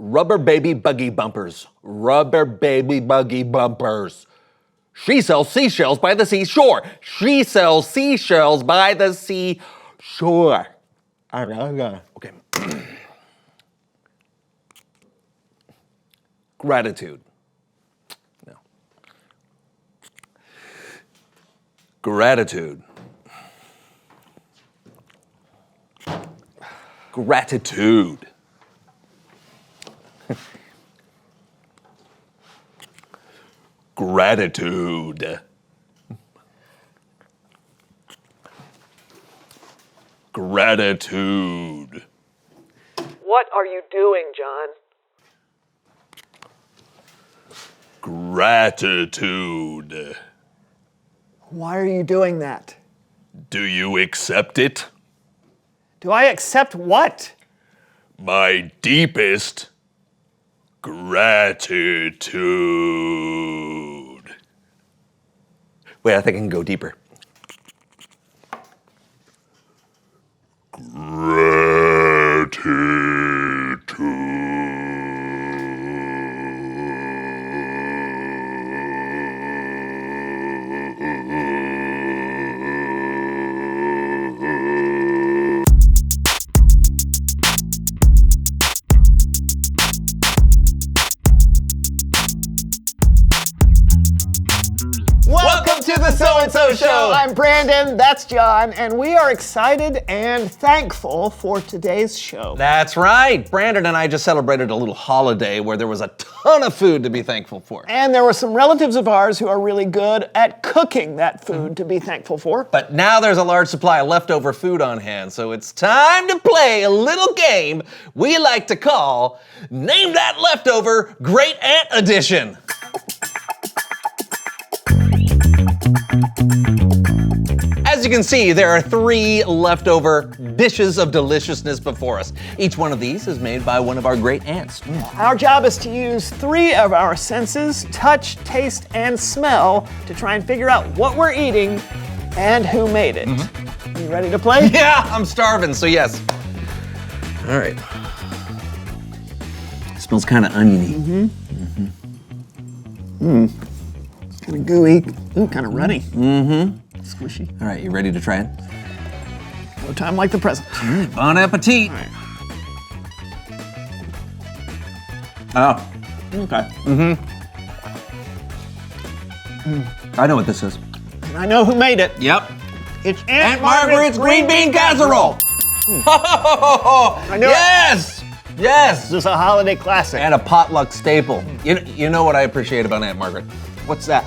Rubber baby buggy bumpers. Rubber baby buggy bumpers. She sells seashells by the seashore. She sells seashells by the seashore. Okay. Gratitude. No. Gratitude. Gratitude. Gratitude. Gratitude. What are you doing, John? Gratitude. Why are you doing that? Do you accept it? Do I accept what? My deepest gratitude. Wait, I think I can go deeper. Welcome to the So-and-So Show. I'm Brandon, that's John, and we are excited and thankful for today's show. That's right. Brandon and I just celebrated a little holiday where there was a ton of food to be thankful for. And there were some relatives of ours who are really good at cooking that food to be thankful for. But now there's a large supply of leftover food on hand, so it's time to play a little game we like to call Name That Leftover Great Aunt Edition. As you can see, there are 3 leftover dishes of deliciousness before us. Each one of these is made by one of our great aunts. Our job is to use 3 of our senses, touch, taste, and smell, to try and figure out what we're eating and who made it. You ready to play? Yeah, I'm starving, so yes. All right. Smells kind of oniony. It's kind of gooey. Ooh, kind of runny. Squishy. All right, you ready to try it? No time like the present. Bon appetit. All right. Oh, Okay. I know what this is. And I know who made it. Yep. It's Aunt Margaret's green bean casserole. I knew it. Yes, yes. This is a holiday classic. And a potluck staple. You know what I appreciate about Aunt Margaret? What's that?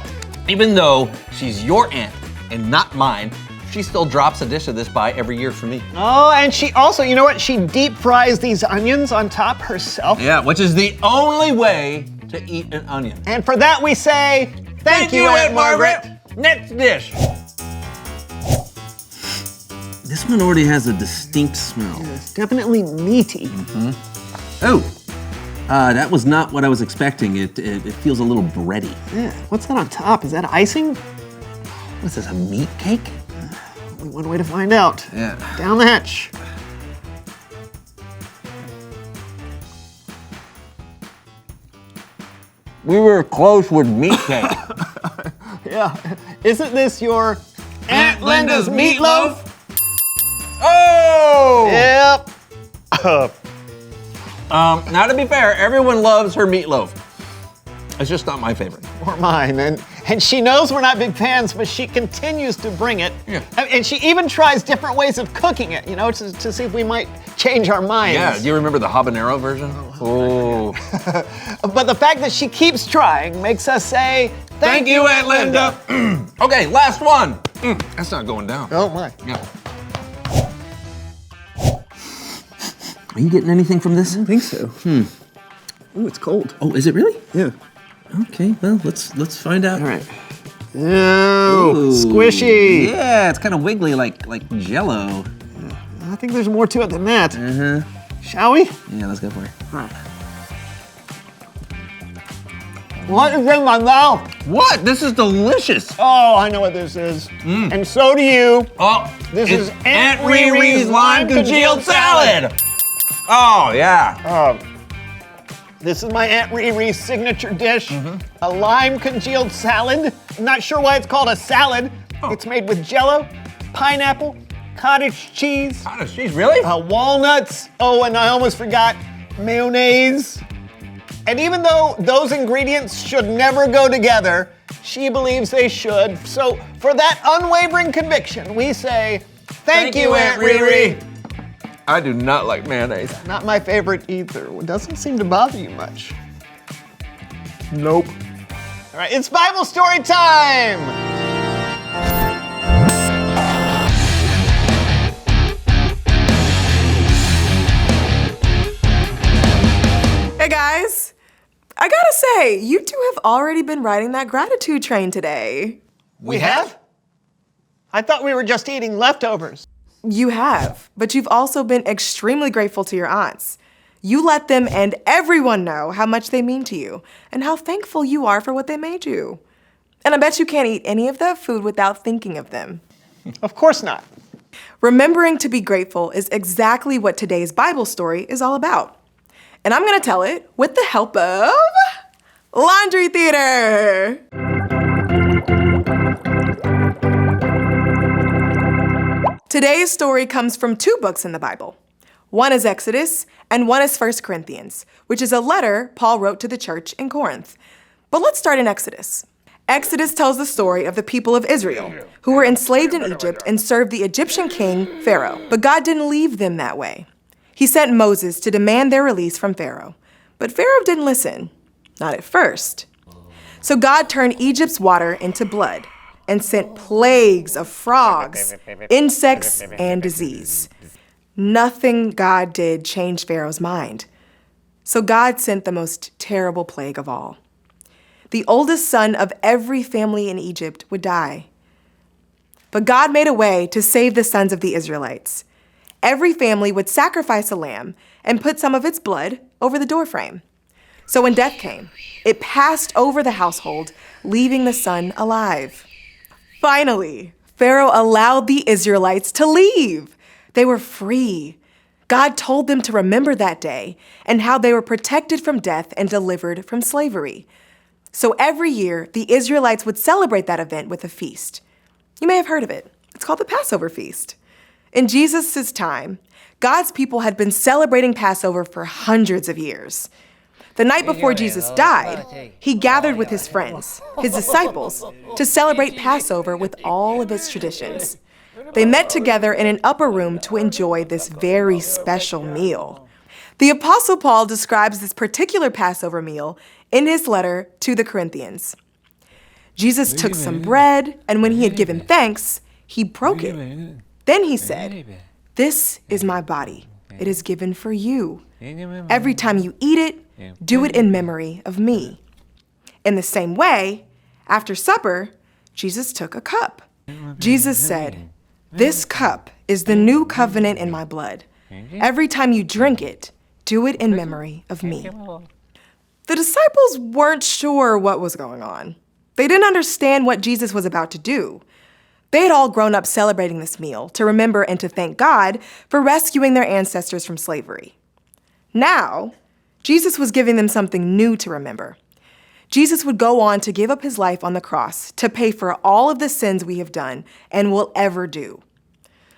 Even though she's your aunt and not mine, she still drops a dish of this by every year for me. Oh, and she also, you know what? She deep fries these onions on top herself. Yeah, which is the only way to eat an onion. And for that we say, thank you, Aunt Margaret. Next dish. This one already has a distinct smell. It's definitely meaty. Oh, that was not what I was expecting. It feels a little bready. Yeah. What's that on top? Is that icing? What is this, a meat cake? Only one way to find out. Yeah. Down the hatch. We were close with meat cake. Yeah. Isn't this your Aunt Linda's meatloaf? Oh! Yep. Now to be fair, everyone loves her meatloaf. It's just not my favorite. Or mine. And she knows we're not big fans, but she continues to bring it. Yeah. And she even tries different ways of cooking it, you know, to see if we might change our minds. Yeah, do you remember the habanero version? Oh. But the fact that she keeps trying makes us say, Thank you, Aunt Linda. Okay, last one. That's not going down. Oh my. Yeah. Are you getting anything from this? I don't think so. Ooh, it's cold. Oh, is it really? Yeah. Okay, well, let's find out. All right. Ooh, squishy. Yeah, it's kind of wiggly like Jell-O. I think there's more to it than that. Shall we? Yeah, let's go for it. All right. What is in my mouth? What? This is delicious. Oh, I know what this is. And so do you. Oh, This it's is Aunt Riri's lime congealed salad. Oh, yeah. This is my Aunt Riri's signature dish, a lime congealed salad. I'm not sure why it's called a salad. It's made with Jell-O, pineapple, cottage cheese. Cottage cheese, really? Walnuts. Oh, and I almost forgot mayonnaise. And even though those ingredients should never go together, she believes they should. So for that unwavering conviction, we say, thank you, Aunt Riri. I do not like mayonnaise. Not my favorite either. It doesn't seem to bother you much. Nope. All right, it's Bible story time. Hey guys, I gotta say, you two have already been riding that gratitude train today. We have? I thought we were just eating leftovers. You have, but you've also been extremely grateful to your aunts. You let them and everyone know how much they mean to you and how thankful you are for what they made you. And I bet you can't eat any of that food without thinking of them. Of course not. Remembering to be grateful is exactly what today's Bible story is all about. And I'm gonna tell it with the help of Laundry Theater. Today's story comes from two books in the Bible. One is Exodus and one is 1 Corinthians, which is a letter Paul wrote to the church in Corinth. But let's start in Exodus. Exodus tells the story of the people of Israel who were enslaved in Egypt and served the Egyptian king, Pharaoh. But God didn't leave them that way. He sent Moses to demand their release from Pharaoh. But Pharaoh didn't listen, not at first. So God turned Egypt's water into blood and sent plagues of frogs, insects, and disease. Nothing God did changed Pharaoh's mind. So God sent the most terrible plague of all. The oldest son of every family in Egypt would die. But God made a way to save the sons of the Israelites. Every family would sacrifice a lamb and put some of its blood over the doorframe. So when death came, it passed over the household, leaving the son alive. Finally, Pharaoh allowed the Israelites to leave. They were free. God told them to remember that day and how they were protected from death and delivered from slavery. So every year, the Israelites would celebrate that event with a feast. You may have heard of it. It's called the Passover feast. In Jesus' time, God's people had been celebrating Passover for hundreds of years. The night before Jesus died, he gathered with his friends, his disciples, to celebrate Passover with all of its traditions. They met together in an upper room to enjoy this very special meal. The Apostle Paul describes this particular Passover meal in his letter to the Corinthians. Jesus took some bread, and when he had given thanks, he broke it. Then he said, "This is my body. It is given for you. Every time you eat it, do it in memory of me." In the same way, after supper, Jesus took a cup. Jesus said, "This cup is the new covenant in my blood. Every time you drink it, do it in memory of me." The disciples weren't sure what was going on. They didn't understand what Jesus was about to do. They had all grown up celebrating this meal to remember and to thank God for rescuing their ancestors from slavery. Now, Jesus was giving them something new to remember. Jesus would go on to give up his life on the cross to pay for all of the sins we have done and will ever do.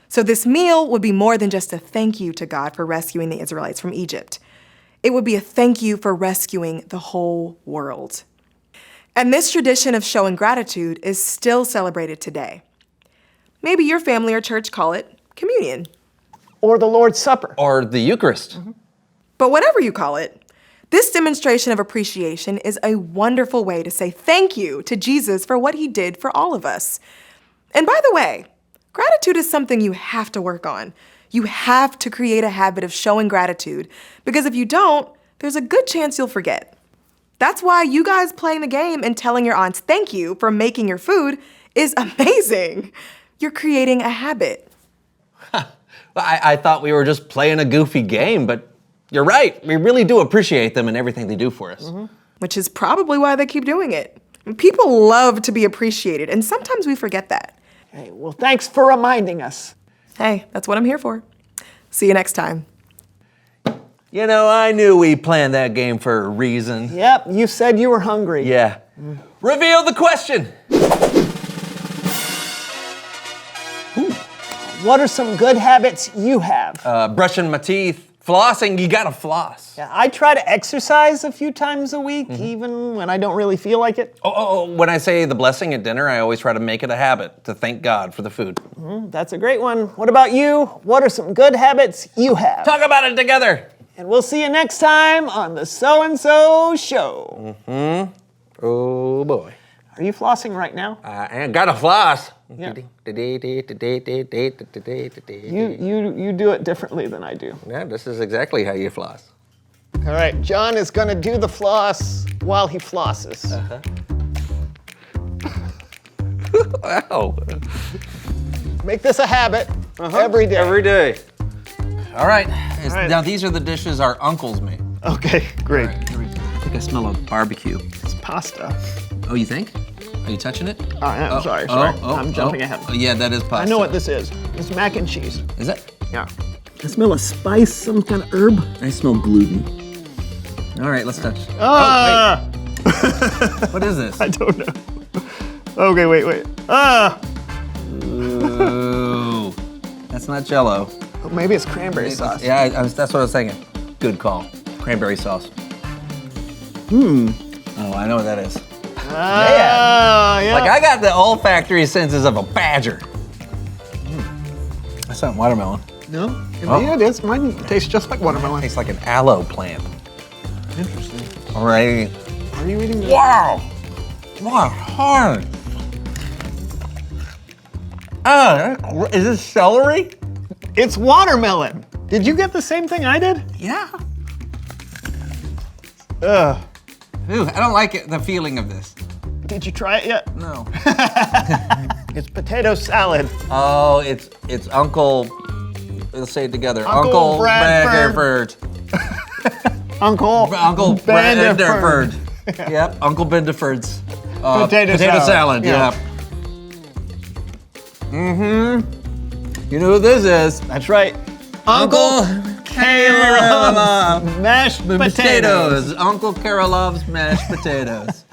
So this meal would be more than just a thank you to God for rescuing the Israelites from Egypt. It would be a thank you for rescuing the whole world. And this tradition of showing gratitude is still celebrated today. Maybe your family or church call it communion. Or the Lord's Supper. Or the Eucharist. But whatever you call it, this demonstration of appreciation is a wonderful way to say thank you to Jesus for what he did for all of us. And by the way, gratitude is something you have to work on. You have to create a habit of showing gratitude, because if you don't, there's a good chance you'll forget. That's why you guys playing the game and telling your aunts thank you for making your food is amazing. You're creating a habit. Well, I thought we were just playing a goofy game, but you're right. We really do appreciate them and everything they do for us. Which is probably why they keep doing it. People love to be appreciated, and sometimes we forget that. Hey, well, thanks for reminding us. Hey, that's what I'm here for. See you next time. You know, I knew we planned that game for a reason. Yep, you said you were hungry. Yeah. Reveal the question. What are some good habits you have? Brushing my teeth. Flossing, you gotta floss. Yeah, I try to exercise a few times a week, even when I don't really feel like it. When I say the blessing at dinner, I always try to make it a habit to thank God for the food. That's a great one. What about you? What are some good habits you have? Talk about it together. And we'll see you next time on the So-and-So Show. Oh boy. Are you flossing right now? I gotta floss. Yeah. You You do it differently than I do. Yeah, this is exactly how you floss. All right, John is gonna do the floss while he flosses. Wow. Make this a habit every day. Every day. All right. right. Now these are the dishes our uncles made. Okay, great. I think I smell a barbecue. It's pasta. Oh, you think? Are you touching it? Oh, I'm sorry. I'm jumping ahead. Oh, yeah, that is pasta. I know what this is. It's mac and cheese. Is it? Yeah. I smell a spice, some kind of herb. I smell gluten. All right, let's touch. Ah! Oh, wait. What is this? I don't know. Okay, wait. Ah! Ooh. That's not Jell-O. Oh, maybe it's cranberry sauce. Yeah, that's what I was thinking. Good call. Cranberry sauce. Oh, I know what that is. Yeah. Like, I got the olfactory senses of a badger. That's not watermelon. No? Yeah, it is. Mine tastes just like watermelon. Tastes like an aloe plant. Interesting. All right. Are you eating this? Wow. Wow, hard. Is this celery? It's watermelon. Did you get the same thing I did? Yeah. Ugh. Ooh, I don't like it, the feeling of this. Did you try it yet? No. It's potato salad. Oh, it's Uncle. Let's say it together. Uncle Bradford. Uncle Bradford. Yep, Uncle Bendeford's Potato salad. Yeah. Yep. You know who this is? That's right. Uncle Caleb's mashed potatoes. Uncle Kara loves mashed potatoes.